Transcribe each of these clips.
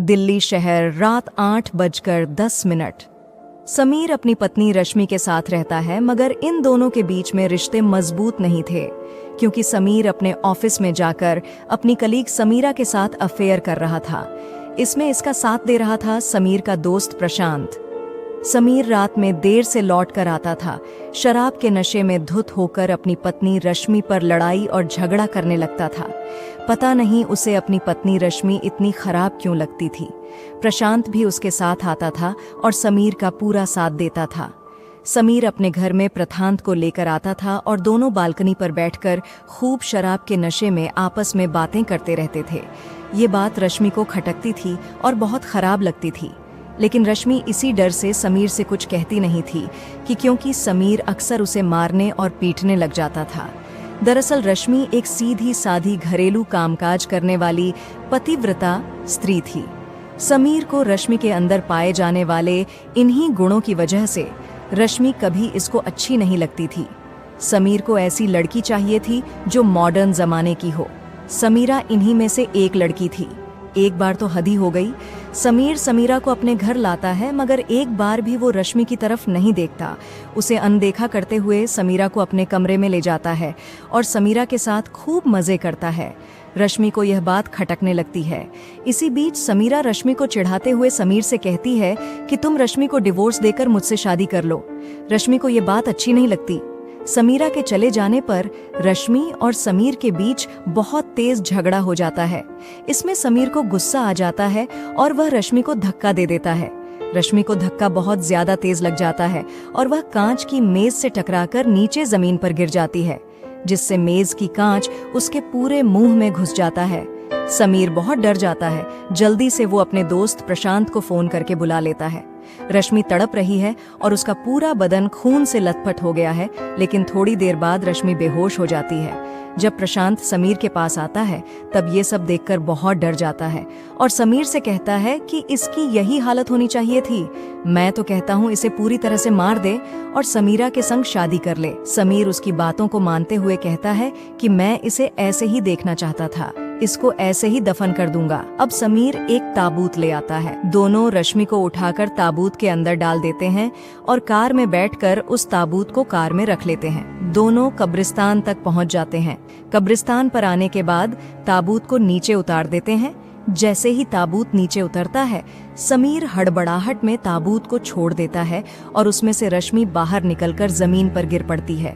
दिल्ली शहर, रात 8:10। समीर अपनी पत्नी रश्मि के साथ रहता है, मगर इन दोनों के बीच में रिश्ते मजबूत नहीं थे, क्योंकि समीर अपने ऑफिस में जाकर अपनी कलीग समीरा के साथ अफेयर कर रहा था। इसमें इसका साथ दे रहा था समीर का दोस्त प्रशांत। समीर रात में देर से लौट कर आता था, शराब के नशे में धुत होकर अपनी पत्नी रश्मि पर लड़ाई और झगड़ा करने लगता था। पता नहीं उसे अपनी पत्नी रश्मि इतनी खराब क्यों लगती थी। प्रशांत भी उसके साथ आता था और समीर का पूरा साथ देता था। समीर अपने घर में प्रशांत को लेकर आता था और दोनों बालकनी पर बैठकर खूब शराब के नशे में आपस में बातें करते रहते थे। ये बात रश्मि को खटकती थी और बहुत खराब लगती थी, लेकिन रश्मि इसी डर से समीर से कुछ कहती नहीं थी कि क्योंकि समीर अक्सर उसे मारने और पीटने लग जाता था। दरअसल रश्मि एक सीधी साधी घरेलू कामकाज करने वाली पतिव्रता स्त्री थी। समीर को रश्मि के अंदर पाए जाने वाले इन्हीं गुणों की वजह से रश्मि कभी इसको अच्छी नहीं लगती थी। समीर को ऐसी लड़की चाहिए थी जो मॉडर्न जमाने की हो। समीरा इन्हीं में से एक लड़की थी। एक बार तो हद ही हो गई। समीर समीरा को अपने घर लाता है, मगर एक बार भी वो रश्मि की तरफ नहीं देखता। उसे अनदेखा करते हुए समीरा को अपने कमरे में ले जाता है और समीरा के साथ खूब मजे करता है। रश्मि को यह बात खटकने लगती है। इसी बीच समीरा रश्मि को चिढ़ाते हुए समीर से कहती है कि तुम रश्मि को डिवोर्स देकर मुझसे शादी कर लो। रश्मि को यह बात अच्छी नहीं लगती। समीरा के चले जाने पर रश्मि और समीर के बीच बहुत तेज झगड़ा हो जाता है। इसमें समीर को गुस्सा आ जाता है और वह रश्मि को धक्का दे देता है। रश्मि को धक्का बहुत ज्यादा तेज लग जाता है और वह कांच की मेज से टकराकर नीचे जमीन पर गिर जाती है, जिससे मेज की कांच उसके पूरे मुंह में घुस जाता है। समीर बहुत डर जाता है। जल्दी से वो अपने दोस्त प्रशांत को फोन करके बुला लेता है। रश्मि तड़प रही है और उसका पूरा बदन खून से लथपथ हो गया है, लेकिन थोड़ी देर बाद रश्मि बेहोश हो जाती है। जब प्रशांत समीर के पास आता है तब ये सब देखकर बहुत डर जाता है और समीर से कहता है कि इसकी यही हालत होनी चाहिए थी। मैं तो कहता हूँ इसे पूरी तरह से मार दे और समीरा के संग शादी कर ले। समीर उसकी बातों को मानते हुए कहता है कि मैं इसे ऐसे ही देखना चाहता था, इसको ऐसे ही दफन कर दूंगा। अब समीर एक ताबूत ले आता है। दोनों रश्मि को उठाकर ताबूत के अंदर डाल देते हैं और कार में बैठकर उस ताबूत को कार में रख लेते हैं। दोनों कब्रिस्तान तक पहुंच जाते हैं। कब्रिस्तान पर आने के बाद ताबूत को नीचे उतार देते हैं। जैसे ही ताबूत नीचे उतरता है, समीर हड़बड़ाहट में ताबूत को छोड़ देता है और उसमें से रश्मि बाहर निकलकर जमीन पर गिर पड़ती है।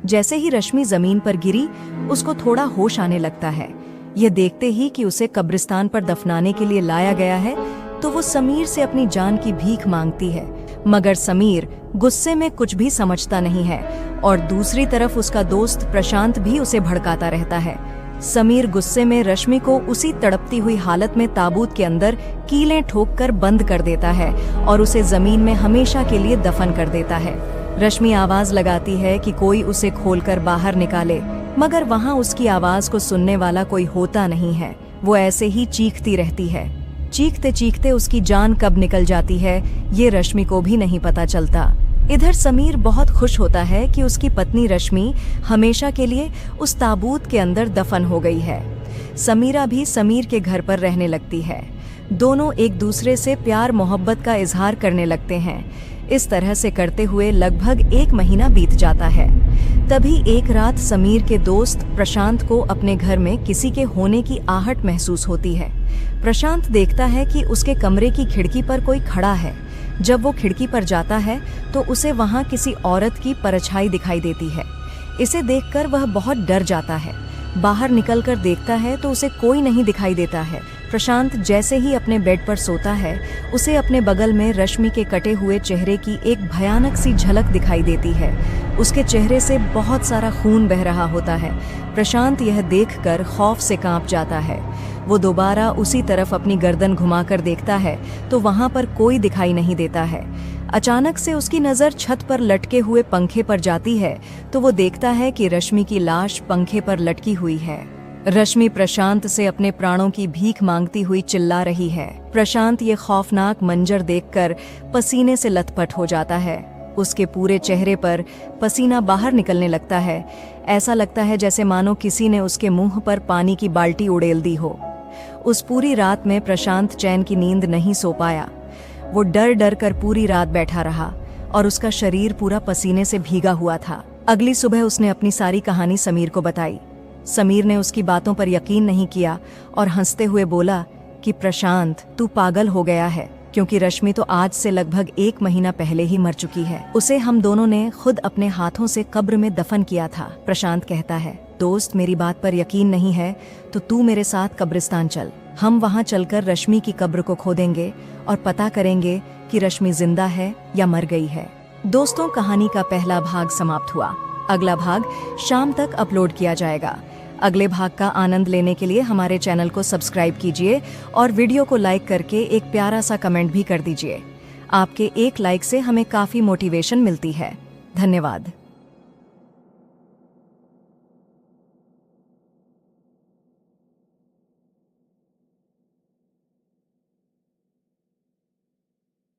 जैसे ही रश्मि जमीन पर गिरी, उसको थोड़ा होश आने लगता है। यह देखते ही कि उसे कब्रिस्तान पर दफनाने के लिए लाया गया है, तो वो समीर से अपनी जान की भीख मांगती है, मगर समीर गुस्से में कुछ भी समझता नहीं है और दूसरी तरफ उसका दोस्त प्रशांत भी उसे भड़काता रहता है। समीर गुस्से में रश्मि को उसी तड़पती हुई हालत में ताबूत के अंदर कीलें ठोककर बंद कर देता है और उसे जमीन में हमेशा के लिए दफन कर देता है। रश्मि आवाज लगाती है कि कोई उसे खोलकर बाहर निकाले, मगर वहां उसकी आवाज को सुनने वाला कोई होता नहीं है। वो ऐसे ही चीखती रहती है। चीखते चीखते उसकी जान कब निकल जाती है ये रश्मि को भी नहीं पता चलता। इधर समीर बहुत खुश होता है कि उसकी पत्नी रश्मि हमेशा के लिए उस ताबूत के अंदर दफन हो गई है। समीरा भी समीर के घर पर रहने लगती है। दोनों एक दूसरे से प्यार मोहब्बत का इजहार करने लगते हैं। इस तरह से करते हुए लगभग 1 महीना बीत जाता है। तभी एक रात समीर के दोस्त प्रशांत को अपने घर में किसी के होने की आहट महसूस होती है। प्रशांत देखता है कि उसके कमरे की खिड़की पर कोई खड़ा है। जब वो खिड़की पर जाता है तो उसे वहां किसी औरत की परछाई दिखाई देती है। इसे देखकर वह बहुत डर जाता है। बाहर निकलकर देखता है तो उसे कोई नहीं दिखाई देता है। प्रशांत जैसे ही अपने बेड पर सोता है, उसे अपने बगल में रश्मि के कटे हुए चेहरे की एक भयानक सी झलक दिखाई देती है। उसके चेहरे से बहुत सारा खून बह रहा होता है। प्रशांत यह देखकर खौफ से कांप जाता है। वो दोबारा उसी तरफ अपनी गर्दन घुमाकर देखता है तो वहां पर कोई दिखाई नहीं देता है। अचानक से उसकी नज़र छत पर लटके हुए पंखे पर जाती है तो वो देखता है कि रश्मि की लाश पंखे पर लटकी हुई है। रश्मि प्रशांत से अपने प्राणों की भीख मांगती हुई चिल्ला रही है। प्रशांत ये खौफनाक मंजर देखकर पसीने से लथपथ हो जाता है। उसके पूरे चेहरे पर पसीना बाहर निकलने लगता है। ऐसा लगता है जैसे मानो किसी ने उसके मुंह पर पानी की बाल्टी उड़ेल दी हो। उस पूरी रात में प्रशांत चैन की नींद नहीं सो पाया। वो डर डर कर पूरी रात बैठा रहा और उसका शरीर पूरा पसीने से भीगा हुआ था। अगली सुबह उसने अपनी सारी कहानी समीर को बताई। समीर ने उसकी बातों पर यकीन नहीं किया और हंसते हुए बोला कि प्रशांत, तू पागल हो गया है, क्योंकि रश्मि तो आज से लगभग 1 महीना पहले ही मर चुकी है। उसे हम दोनों ने खुद अपने हाथों से कब्र में दफन किया था। प्रशांत कहता है, दोस्त, मेरी बात पर यकीन नहीं है तो तू मेरे साथ कब्रिस्तान चल। हम वहाँ चलकर रश्मि की कब्र को खोदेंगे और पता करेंगे कि रश्मि जिंदा है या मर गई है। दोस्तों, कहानी का पहला भाग समाप्त हुआ। अगला भाग शाम तक अपलोड किया जाएगा। अगले भाग का आनंद लेने के लिए हमारे चैनल को सब्सक्राइब कीजिए और वीडियो को लाइक करके एक प्यारा सा कमेंट भी कर दीजिए। आपके एक लाइक से हमें काफ़ी मोटिवेशन मिलती है। धन्यवाद।